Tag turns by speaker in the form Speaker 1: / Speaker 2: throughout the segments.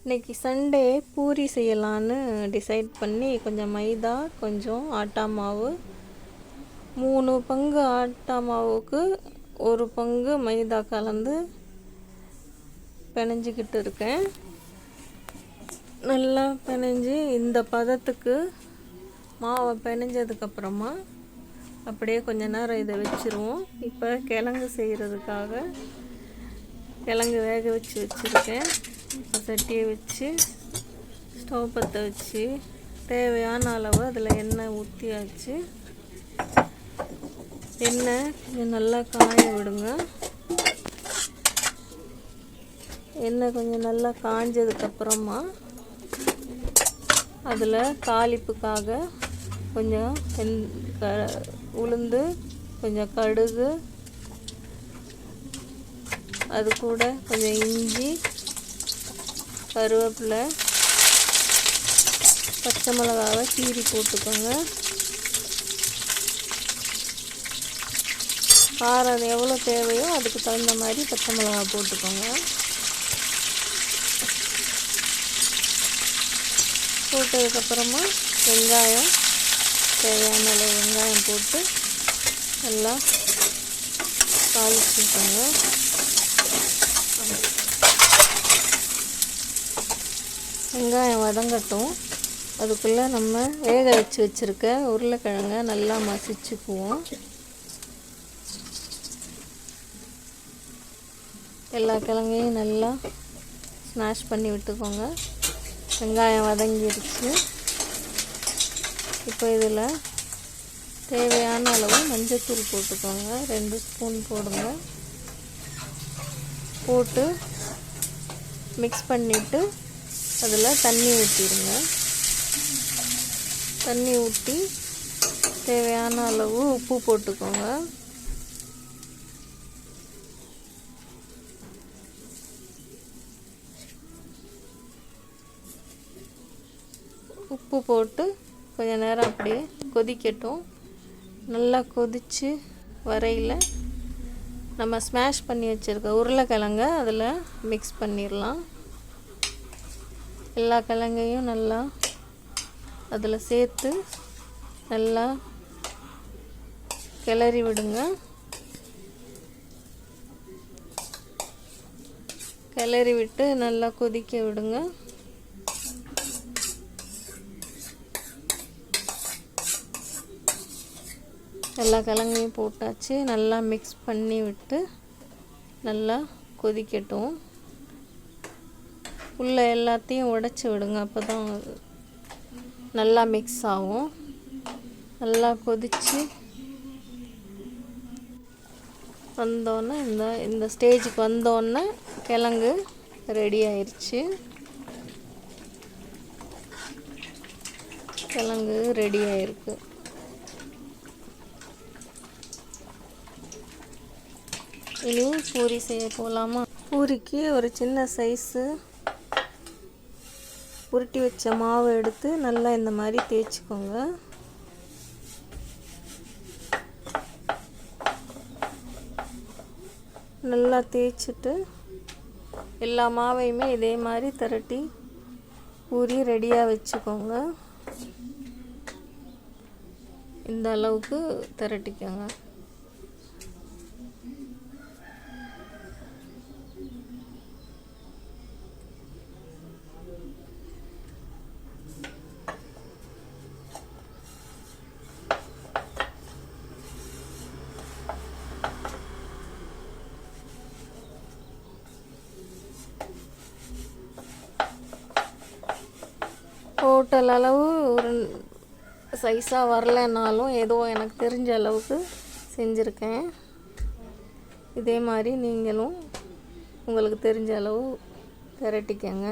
Speaker 1: இன்றைக்கி சண்டே பூரி செய்யலான்னு டிசைட் பண்ணி கொஞ்சம் மைதா, கொஞ்சம் ஆட்டா மாவு, 3 பங்கு ஆட்டா மாவுக்கு 1 பங்கு மைதா கலந்து பிணைஞ்சிக்கிட்டு இருக்கேன். நல்லா பிணைஞ்சி இந்த பதத்துக்கு மாவை பிணைஞ்சதுக்கப்புறமா அப்படியே கொஞ்ச நேரம் இதை வச்சுருவோம். இப்போ கிழங்கு செய்கிறதுக்காக கிழங்கு வேக வச்சுருக்கேன். இப்போ சட்டியை வச்சு ஸ்டவ் பற்ற வச்சு தேவையான அளவு அதில் எண்ணெய் ஊற்றியாச்சு. எண்ணெய் கொஞ்சம் நல்லா காய விடுங்க. எண்ணெய் கொஞ்சம் நல்லா காஞ்சதுக்கப்புறமா அதில் தாளிப்புக்காக கொஞ்சம் உளுந்து, கொஞ்சம் கடுகு, அது கூட கொஞ்சம் இஞ்சி, கருவேப்பிலை, பச்சை மிளகாவை கீறி போட்டுக்கோங்க. காரம் எவ்வளோ தேவையோ அதுக்கு தகுந்த மாதிரி பச்சை மிளகா போட்டுக்கோங்க. போட்டதுக்கப்புறமா வெங்காயம், தேவையான அளவு வெங்காயம் போட்டு நல்லா தாளிச்சுக்கோங்க. வெங்காயம் வதங்கட்டும். அதுக்குள்ளே நம்ம வேக வச்சுருக்க உருளைக்கிழங்கை நல்லா மசிச்சுக்குவோம். எல்லா கிழங்கையும் நல்லா ஸ்மாஷ் பண்ணி விட்டுக்கோங்க. வெங்காயம் வதங்கிடுச்சு. இப்போ இதில் தேவையான அளவு மஞ்சள்தூள் போட்டுக்கோங்க. 2 ஸ்பூன் போடுங்க. போட்டு மிக்ஸ் பண்ணிவிட்டு அதில் தண்ணி ஊற்றிடுங்க. தண்ணி ஊற்றி தேவையான அளவு உப்பு போட்டுக்கோங்க. உப்பு போட்டு கொஞ்ச நேரம் அப்படியே கொதிக்கட்டும். நல்லா கொதித்து வரையில் நம்ம ஸ்மாஷ் பண்ணி வச்சுருக்க உருளைக்கிழங்க அதில் மிக்ஸ் பண்ணிடலாம். எல்லா கிழங்கையும் நல்லா அதில் சேர்த்து நல்லா கிளறி விடுங்க. கிளறி விட்டு நல்லா கொதிக்க விடுங்க. எல்லா கிழங்கையும் போட்டாச்சு. நல்லா மிக்ஸ் பண்ணி விட்டு நல்லா கொதிக்கட்டும். உள்ள எல்லாத்தையும் உடைச்சி விடுங்க. அப்போ தான் நல்லா மிக்ஸ் ஆகும். நல்லா கொதித்து வந்தோடனே இந்த ஸ்டேஜுக்கு வந்தோடனே கிழங்கு ரெடி ஆயிடுச்சு. கிழங்கு ரெடி ஆயிருக்கு. இனி பூரி செய்ய போகலாமா? பூரிக்கு ஒரு சின்ன சைஸு உருட்டி வச்ச மாவு எடுத்து நல்லா இந்த மாதிரி தேய்ச்சிக்கோங்க. நல்லா தேய்ச்சிட்டு எல்லா மாவையுமே இதே மாதிரி திரட்டி பூரி ரெடியாக வச்சுக்கோங்க. இந்த அளவுக்கு திரட்டிக்கோங்க. டோட்டல் அளவு ஒரு சைஸாக வரலைன்னாலும் ஏதோ எனக்கு தெரிஞ்ச அளவுக்கு செஞ்சுருக்கேன். இதே மாதிரி நீங்களும் உங்களுக்கு தெரிஞ்ச அளவு திரட்டிக்கங்க.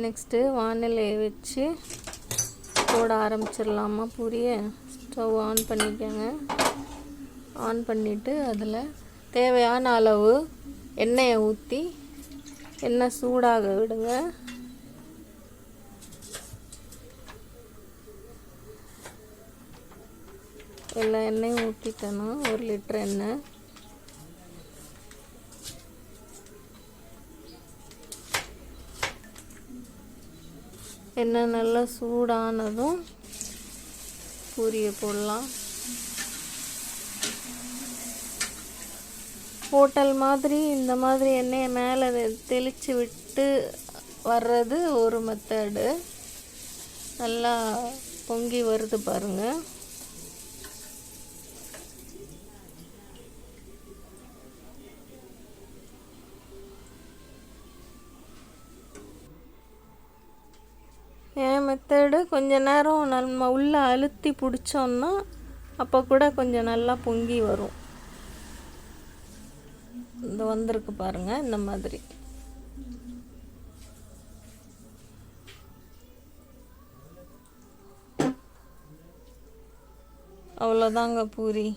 Speaker 1: நெக்ஸ்ட்டு வானிலையை வச்சு போட ஆரம்பிச்சிடலாமா பூரியை? ஸ்டவ் ஆன் பண்ணிக்கோங்க. ஆன் பண்ணிவிட்டு அதில் தேவையான அளவு எண்ணெயை ஊற்றி எண்ணெய் சூடாக விடுங்க. எல்லா எண்ணெயும் ஊற்றிட்டேன்னா 1 லிட்டர் எண்ணெய் எண்ணெய் நல்லா சூடானதும் பூரியை போடலாம். ஹோட்டல் மாதிரி இந்த மாதிரி எண்ணெயை மேலே தெளித்து விட்டு வர்றது ஒரு மெத்தடு. நல்லா பொங்கி வருது பாருங்கள். என் மெத்தடு கொஞ்ச நேரம் நம்ம உள்ளே அழுத்தி பிடிச்சோன்னா அப்போ கூட கொஞ்சம் நல்லா பொங்கி வரும். இந்த வந்திருக்கு பாருங்கள், இந்த மாதிரி. அவ்வளோதாங்க பூரி.